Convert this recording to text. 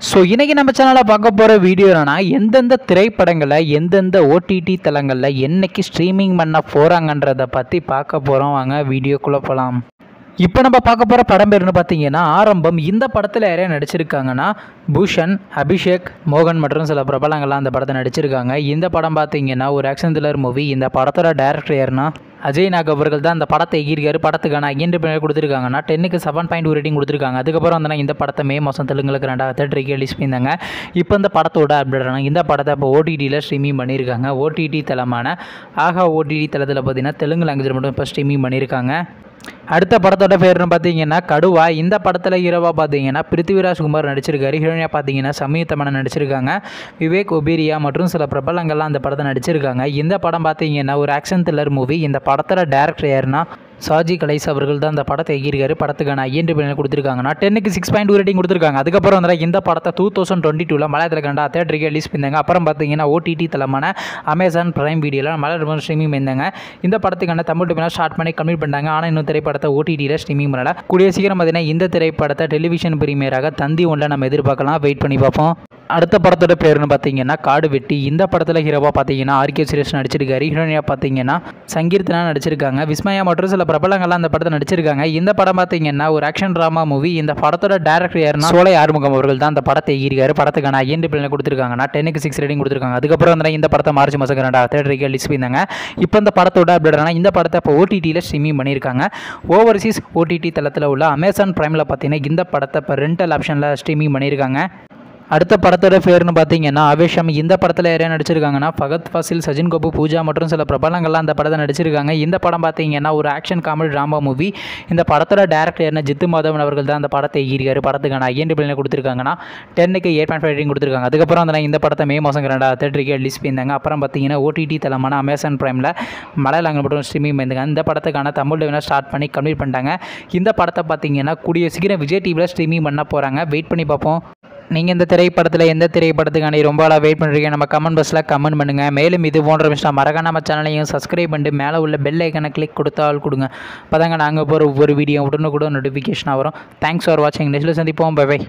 So இன்றைக்கி நம்ம சேனலில் பார்க்க போகிற வீடியோ என்னன்னா எந்தெந்த திரைப்படங்களை எந்தெந்த ஓடிடி தளங்களில் என்னைக்கு ஸ்ட்ரீமிங் பண்ண போகிறாங்கன்றதை பற்றி பார்க்க போகிறோம். வாங்க வீடியோக்குள்ளே போகலாம். இப்போ நம்ம பார்க்க போகிற படம் பேருன்னு பார்த்தீங்கன்னா ஆரம்பம். இந்த படத்தில் யாரையா நடிச்சிருக்காங்கன்னா பூஷன், அபிஷேக், மோகன் மற்றும் சில பிரபலங்கள்லாம் அந்த படத்தை நடிச்சிருக்காங்க. இந்த படம் பார்த்தீங்கன்னா ஒரு ஆக்ஷன் த்ரில்லர் மூவி. இந்த படத்தோட டைரக்டர் யாருன்னா அஜய் நாக் அவர்கள் தான் அந்த படத்தை எகிரிக்காரு. படத்துக்கான ஐஎன்டி கொடுத்துருக்காங்கன்னா 10க்கு 7.2 ரேட்டிங் கொடுத்துருக்காங்க. அதுக்கப்புறம் வந்து இந்த படத்தை மே மாதம் தெலுங்குக்கு 2003 ரிலீஸ் பண்ணியிருந்தாங்க. இப்போ இந்த படத்தோட அப்டேட் இந்த படத்தை இப்போ ஓடிடியில் ஸ்ட்ரீமிங் பண்ணியிருக்காங்க. ஓடிடி தளமான ஆஹா ஓடிடி தளத்தில் பார்த்தீங்கன்னா தெலுங்கு லாங்குவேஜ் மட்டும் இப்போ ஸ்ட்ரீமிங் பண்ணியிருக்காங்க. அடுத்த படத்தோட பேர்னு பார்த்தீங்கன்னா கடுவா. இந்த படத்தில் ஹீரோவாக பார்த்தீங்கன்னா பிருத்திவிராஜ்குமார் நடிச்சிருக்காரு. ஹீரோயினாக பார்த்தீங்கன்னா சமீதா மேனன் நடிச்சிருக்காங்க. விவேக் ஒபேரியா மற்றும் சில பிரபலங்கள்லாம் அந்த படத்தை நடிச்சிருக்காங்க. இந்த படம் பார்த்தீங்கன்னா ஒரு ஆக்ஷன் த்ரில்லர் மூவி. இந்த படத்தோட டேரக்டர் யாருன்னா சாஜி கலைஸ் அவர்கள் தான் அந்த படத்தை எகிரிக்காரு. படத்துக்கான ஐஎன்டி கொடுத்துருக்காங்கன்னா 10க்கு 6.2 ரேட்டிங் கொடுத்துருக்காங்க. அதுக்கப்புறம் வந்து இந்த படத்தை 2022 மலையாளத்தில் 2003 ரிலீஸ் பண்ணாங்க. அப்புறம் பார்த்தீங்கன்னா ஓடிடி தளமான அமேசான் பிரைம் வீடியோவில் மலையாள ஸ்ட்ரீமிங் பண்ணாங்க. இந்த படத்துக்கான தமிழ் டப்பில் ஸ்டார்ட் பண்ணி கம்ப்ளீட் பண்ணாங்க. ஆனால் இன்னும் திரைப்படத்தை ஓடிடியில் ஸ்ட்ரீமிங் பண்ணல. கூடிய சீக்கிரம் பார்த்தீங்கன்னா இந்த திரைப்படத்தை டெலிவிஷன் பிரீமியராக தந்தி ஒன்றில் நம்ம எதிர்பார்க்கலாம். வெயிட் பண்ணி பார்ப்போம். அடுத்த படத்தோட பேருன்னு பார்த்தீங்கன்னா காடு வெட்டி. இந்த படத்தில் ஹீரோவாக பார்த்தீங்கன்னா ஆர்கே சுரேஷ் நடிச்சிருக்காரு. ஹீரோயினாக பார்த்தீங்கன்னா சங்கீர்த்தனா நடிச்சிருக்காங்க. விஸ்மயா மற்றும் சில பிரபலங்கள்லாம் அந்த படத்தை நடிச்சிருக்காங்க. இந்த படம் பார்த்தீங்கன்னா ஒரு ஆக்ஷன் ட்ராமா மூவி. இந்த படத்தோட டேரக்டர் யாருன்னா சோலை ஆறுமுகம் அவர்கள் தான் அந்த படத்தை எகிரிக்காரு. படத்துக்கான ஐஎன்டி கொடுத்துருக்காங்கன்னா 10க்கு 6 ரேட்டிங் கொடுத்துருக்காங்க. அதுக்கப்புறம் வந்து இந்த படத்தை மார்ச் மாதம் 2003 ரிலீஸ் பண்ணாங்க. இப்போ இந்த படத்தோட அப்டேட் இந்த படத்தை இப்போ ஓடிடியில் ஸ்ட்ரீமிங் பண்ணியிருக்காங்க. ஓவர்சீஸ் ஓடிடி தளத்தில் உள்ள அமேசான் பிரைமில் பார்த்தீங்கன்னா இந்த படத்தை இப்போ ரெண்டல் ஆப்ஷனில் ஸ்ட்ரீமிங் பண்ணியிருக்காங்க. அடுத்த படத்தோட பேர்னு பார்த்தீங்கன்னா ஆவேஷம். இந்த படத்தில் யாரையா நடிச்சிருக்காங்கன்னா ஃபகத் ஃபாசில், சஜின் கபூர், பூஜா மற்றும் சில பிரபலங்கள்லாம் அந்த படத்தை நடிச்சிருக்காங்க. இந்த படம் பார்த்தீங்கன்னா ஒரு ஆக்ஷன் காமெடி ட்ராமா மூவி. இந்த படத்தோட டேரக்டர் யாருன்னா ஜித்து மாதவன் அவர்கள் தான் அந்த படத்தை எகிரிக்காரு. படத்துக்கான ஐஎன்டி கொடுத்துருக்காங்கன்னா 10க்கு 8.5 ரேட்டிங் கொடுத்துருக்காங்க. அதுக்கப்புறம் வந்து இந்த படத்தை மே மாதம் 2003 ரிலீஸ் பண்ணியிருந்தாங்க. அப்புறம் பார்த்தீங்கன்னா ஓடிடி தளமான அமேசான் பிரைமில் மலையாளங்கள் மட்டும் ஸ்ட்ரீமிங் பண்ணியிருந்தாங்க. இந்த படத்துக்கான தமிழ் டப்பில் ஸ்டார்ட் பண்ணி கம்ப்ளீட் பண்ணிட்டாங்க. இந்த படத்தை பார்த்தீங்கன்னா கூடிய சீக்கிரம் விஜய் டிவியில் ஸ்ட்ரீமிங் பண்ண போகிறாங்க. வெயிட் பண்ணி பார்ப்போம். நீங்கள் இந்த திரைப்படத்தில் எந்த திரைப்படத்துக்கான ரொம்ப நாளாக வெயிட் பண்ணுறீங்க நம்ம கமெண்ட் பாக்ஸில் கமெண்ட் பண்ணுங்கள். மேலும் இது போன்ற விஷயம் மறக்காம நம்ம சேனலையும் சப்ஸ்கிரைப் பண்ணிட்டு மேலே உள்ள பெல் ஐக்கனை கிளிக் கொடுத்தால் கொடுங்க. அப்போ தாங்க நாங்கள் போகிற ஒவ்வொரு வீடியோ உடனுக்குடன் நோட்டிஃபிகேஷனாக வரும். தேங்க்ஸ் ஃபார் வாட்சிங். நெக்ஸ்ட்டில் சந்திப்போம். Bye by.